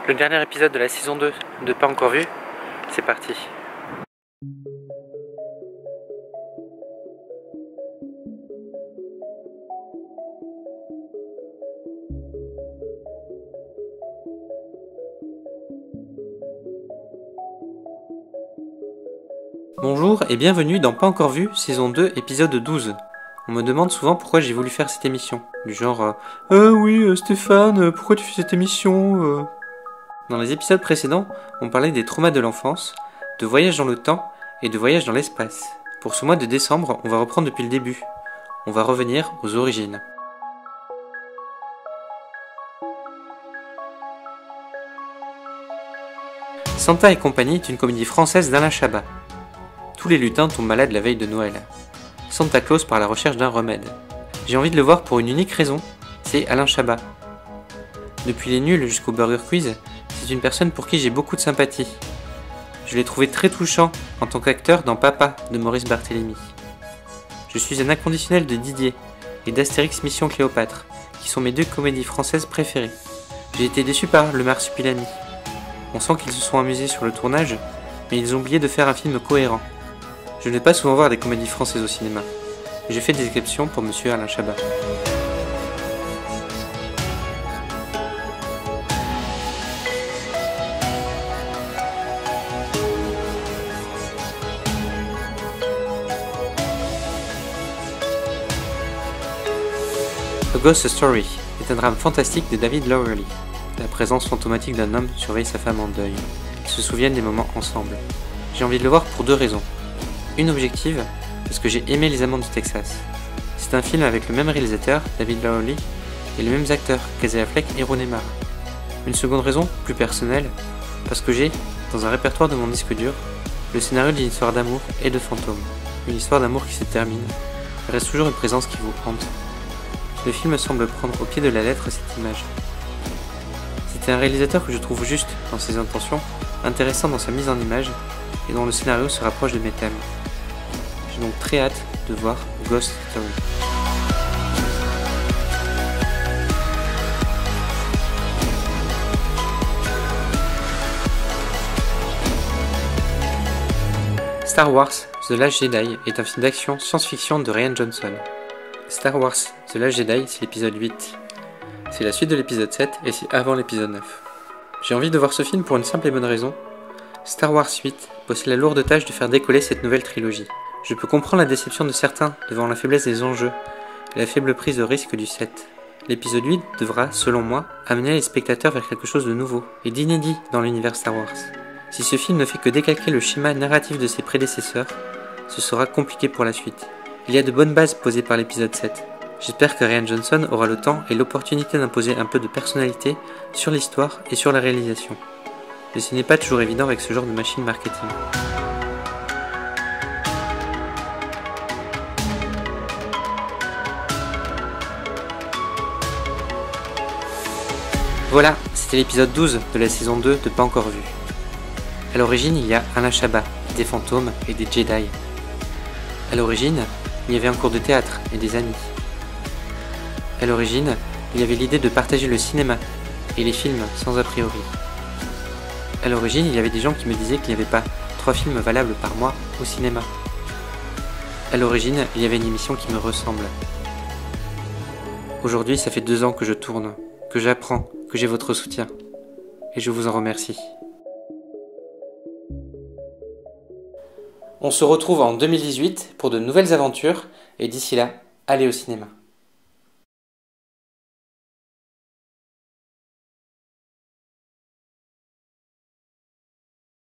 Le dernier épisode de la saison 2 de Pas encore vu, c'est parti. Bonjour et bienvenue dans Pas encore vu, saison 2, épisode 12. On me demande souvent pourquoi j'ai voulu faire cette émission. Du genre Stéphane, pourquoi tu fais cette émission Dans les épisodes précédents, on parlait des traumas de l'enfance, de voyage dans le temps et de voyage dans l'espace. Pour ce mois de décembre, on va reprendre depuis le début. On va revenir aux origines. Santa et compagnie est une comédie française d'Alain Chabat. Tous les lutins tombent malades la veille de Noël. Santa Claus part à la recherche d'un remède. J'ai envie de le voir pour une unique raison, c'est Alain Chabat. Depuis les nuls jusqu'au Burger Quiz, c'est une personne pour qui j'ai beaucoup de sympathie. Je l'ai trouvé très touchant en tant qu'acteur dans Papa de Maurice Barthélémy. Je suis un inconditionnel de Didier et d'Astérix Mission Cléopâtre, qui sont mes deux comédies françaises préférées. J'ai été déçu par Le Marsupilami. On sent qu'ils se sont amusés sur le tournage, mais ils ont oublié de faire un film cohérent. Je ne vais pas souvent voir des comédies françaises au cinéma. J'ai fait des exceptions pour Monsieur Alain Chabat. A Ghost Story est un drame fantastique de David Lowery. La présence fantomatique d'un homme surveille sa femme en deuil. Ils se souviennent des moments ensemble. J'ai envie de le voir pour deux raisons. Une objective, parce que j'ai aimé Les Amants du Texas. C'est un film avec le même réalisateur, David Lowery, et les mêmes acteurs, Casey Affleck et Rooney Mara. Une seconde raison, plus personnelle, parce que j'ai, dans un répertoire de mon disque dur, le scénario d'une histoire d'amour et de fantômes. Une histoire d'amour qui se termine. Il reste toujours une présence qui vous hante. Le film semble prendre au pied de la lettre cette image. C'est un réalisateur que je trouve juste dans ses intentions, intéressant dans sa mise en image, et dont le scénario se rapproche de mes thèmes. J'ai donc très hâte de voir Ghost Story. Star Wars The Last Jedi est un film d'action science-fiction de Rian Johnson. Star Wars The Last Jedi, c'est l'épisode 8. C'est la suite de l'épisode 7 et c'est avant l'épisode 9. J'ai envie de voir ce film pour une simple et bonne raison. Star Wars 8 possède la lourde tâche de faire décoller cette nouvelle trilogie. Je peux comprendre la déception de certains devant la faiblesse des enjeux et la faible prise de risque du 7. L'épisode 8 devra, selon moi, amener les spectateurs vers quelque chose de nouveau et d'inédit dans l'univers Star Wars. Si ce film ne fait que décalquer le schéma narratif de ses prédécesseurs, ce sera compliqué pour la suite. Il y a de bonnes bases posées par l'épisode 7. J'espère que Rian Johnson aura le temps et l'opportunité d'imposer un peu de personnalité sur l'histoire et sur la réalisation. Mais ce n'est pas toujours évident avec ce genre de machine marketing. Voilà, c'était l'épisode 12 de la saison 2 de Pas encore vu. À l'origine, il y a Alain Chabat, des fantômes et des Jedi. À l'origine, il y avait un cours de théâtre et des amis. À l'origine, il y avait l'idée de partager le cinéma et les films sans a priori. À l'origine, il y avait des gens qui me disaient qu'il n'y avait pas 3 films valables par mois au cinéma. À l'origine, il y avait une émission qui me ressemble. Aujourd'hui, ça fait 2 ans que je tourne, que j'apprends, que j'ai votre soutien. Et je vous en remercie. On se retrouve en 2018 pour de nouvelles aventures et d'ici là, allez au cinéma.